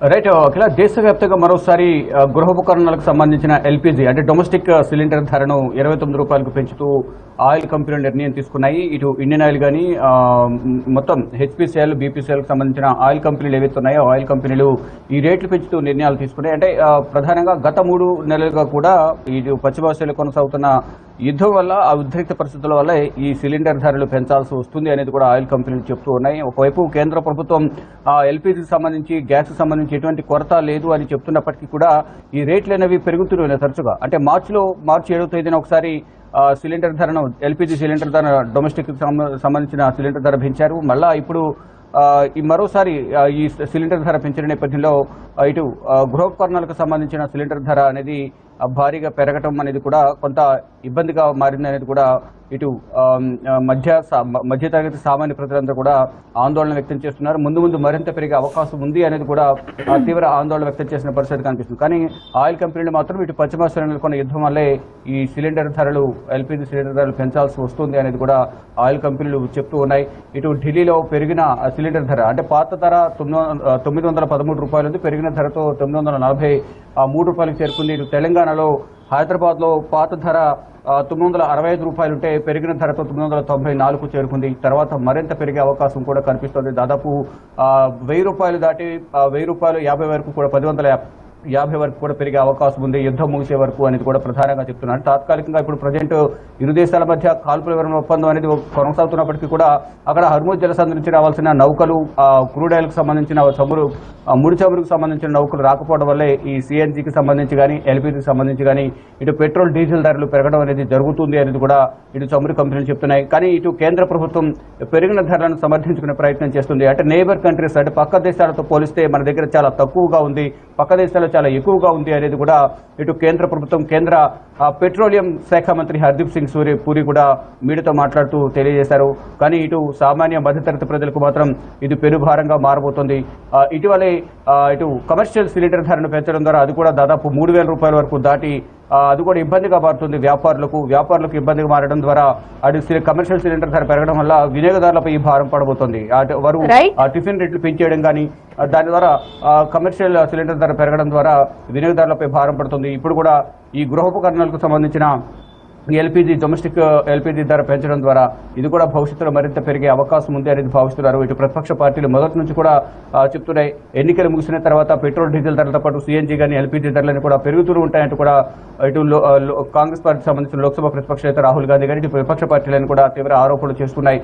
Right అఖిల, దేశవ్యాప్తంగా మరోసారి గృహోపకరణాలకు సంబంధించిన ఎల్పీజీ అంటే డొమెస్టిక్ సిలిండర్ ధరను 29 రూపాయలకు పెంచుతూ ఆయిల్ కంపెనీలు నిర్ణయం తీసుకున్నాయి. ఇటు ఇండియన్ ఆయిల్ కానీ మొత్తం హెచ్పీసీఎల్, బీపీసీఎల్కి సంబంధించిన ఆయిల్ కంపెనీలు ఏవైతే ఉన్నాయో ఆయిల్ కంపెనీలు ఈ రేట్లు పెంచుతూ నిర్ణయాలు తీసుకున్నాయి. అంటే ప్రధానంగా గత 3 నెలలుగా కూడా ఇటు పశ్చిమాసియాలో కొనసాగుతున్న యుద్ధం వల్ల, ఆ ఉద్రిక్త పరిస్థితుల వల్ల ఈ సిలిండర్ ధరలు పెంచాల్సి వస్తుంది అనేది కూడా ఆయిల్ కంపెనీలు చెప్తూ ఉన్నాయి. ఒకవైపు కేంద్ర ప్రభుత్వం ఎల్పీజీకి సంబంధించి, గ్యాస్కి సంబంధించి ఎటువంటి కొరత లేదు అని చెప్తున్నప్పటికీ కూడా ఈ రేట్లు అనేవి పెరుగుతున్నాయి తరచుగా. అంటే మార్చి 7వ తేదీన ఒకసారి సిలిండర్ ధరను, ఎల్పీజీ సిలిండర్ ధర, డొమెస్టిక్ సంబంధించిన సిలిండర్ ధర పెంచారు. మళ్ళా ఇప్పుడు మరోసారి ఈ సిలిండర్ ధర పెంచిన నేపథ్యంలో ఇటు గృహోపకరణాలకు సంబంధించిన సిలిండర్ ధర అనేది భారీగా పెరగటం అనేది కూడా కొంత ఇబ్బందిగా మారింది అనేది కూడా ఇటు మధ్యతరగతి సామాన్య ప్రజలందరూ కూడా ఆందోళన వ్యక్తం చేస్తున్నారు. ముందు మరింత పెరిగే అవకాశం ఉంది అనేది కూడా తీవ్ర ఆందోళన వ్యక్తం చేసిన పరిస్థితి కనిపిస్తుంది. కానీ ఆయిల్ కంపెనీలు మాత్రం ఇటు పశ్చిమాసియాలో కొన్న యుద్ధం వల్లే ఈ సిలిండర్ ధరలు, ఎల్పీజీ సిలిండర్ ధరలు పెంచాల్సి వస్తుంది అనేది కూడా ఆయిల్ కంపెనీలు చెప్తూ ఉన్నాయి. ఇటు ఢిల్లీలో పెరిగిన సిలిండర్ ధర అంటే పాత ధర 913 రూపాయలు ఉంది, పెరిగిన ధరతో 943 రూపాయలకు చేరుకుంది. ఇటు తెలంగాణలో హైదరాబాద్లో పాత ధర 965 రూపాయలుంటే పెరిగిన ధరతో 994కు చేరుకుంది. తర్వాత మరింత పెరిగే అవకాశం కూడా కనిపిస్తోంది. దాదాపు 1000 రూపాయలు దాటి 1000 రూపాయలు 50 వరకు కూడా 1150 వరకు కూడా పెరిగే అవకాశం ఉంది యుద్ధం ముగిసే వరకు అనేది కూడా ప్రధానంగా చెప్తున్నారు. తాత్కాలికంగా ఇప్పుడు ప్రజెంట్ ఇరు దేశాల మధ్య కాల్పుల విరమణ ఒప్పందం అనేది కొనసాగుతున్నప్పటికీ కూడా అక్కడ హర్ముజ్ జలసంధి నుంచి రావాల్సిన నౌకలు, క్రూడ్ ఆయిల్కి సంబంధించిన ముడి చమురుకు సంబంధించిన నౌకలు రాకపోవడం వల్లే ఈ సిఎన్జీకి సంబంధించి కానీ, ఎల్పీజీకి సంబంధించి కానీ ఇటు పెట్రోల్, డీజిల్ ధరలు పెరగడం అనేది జరుగుతుంది అనేది కూడా ఇటు చమురు కంపెనీలు చెప్తున్నాయి. కానీ ఇటు కేంద్ర ప్రభుత్వం పెరిగిన ధరలను సమర్థించుకునే ప్రయత్నం చేస్తుంది. అంటే నేబర్ కంట్రీస్, అంటే పక్క దేశాలతో పోలిస్తే మన దగ్గర చాలా తక్కువగా ఉంది, పక్క దేశాల్లో చాలా ఎక్కువగా ఉంది అనేది కూడా ఇటు కేంద్ర ప్రభుత్వం, కేంద్ర పెట్రోలియం శాఖ మంత్రి హర్దీప్ సింగ్ పూరి కూడా మీడియాతో మాట్లాడుతూ తెలియజేశారు. కానీ ఇటు సామాన్య మధ్యతరగతి ప్రజలకు మాత్రం ఇది పెనుభారంగా మారబోతోంది. ఇటీవలే ఇటు కమర్షియల్ సిలిండర్ ధరను పెంచడం ద్వారా అది కూడా దాదాపు 3000 రూపాయల వరకు దాటి అది కూడా ఇబ్బందిగా మారుతుంది వ్యాపారులకు ఇబ్బందిగా మారడం ద్వారా అటు కమర్షియల్ సిలిండర్ ధర పెరగడం వల్ల వినియోగదారులపై ఈ భారం పడబోతోంది. వారు టిఫిన్ రేట్లు పెంచేయడం కానీ, దాని ద్వారా కమర్షియల్ సిలిండర్ ధర పెరగడం ద్వారా వినియోగదారులపై భారం పడుతుంది. ఇప్పుడు కూడా ఈ గృహోపకరణాలకు సంబంధించిన డొమెస్టిక్ ఎల్పీజీ ధర పెంచడం ద్వారా ఇది కూడా భవిష్యత్తులో మరింత పెరిగే అవకాశం ఉంది అనేది భావిస్తున్నారు. ఇటు ప్రతిపక్ష పార్టీలు మొదటి నుంచి కూడా చెప్తున్నాయి, ఎన్నికలు ముగిసిన తర్వాత పెట్రోల్, డీజిల్ ధరలతో పాటు సిఎన్జీ కానీ, ఎల్పీజీ ధరలను కూడా పెరుగుతూ ఉంటాయంటూ కూడా ఇటు కాంగ్రెస్ పార్టీకి సంబంధించిన లోక్సభ ప్రతిపక్ష నేత రాహుల్ గాంధీ కానీ ఇటు విపక్ష పార్టీలను కూడా తీవ్ర ఆరోపణలు చేస్తున్నాయి.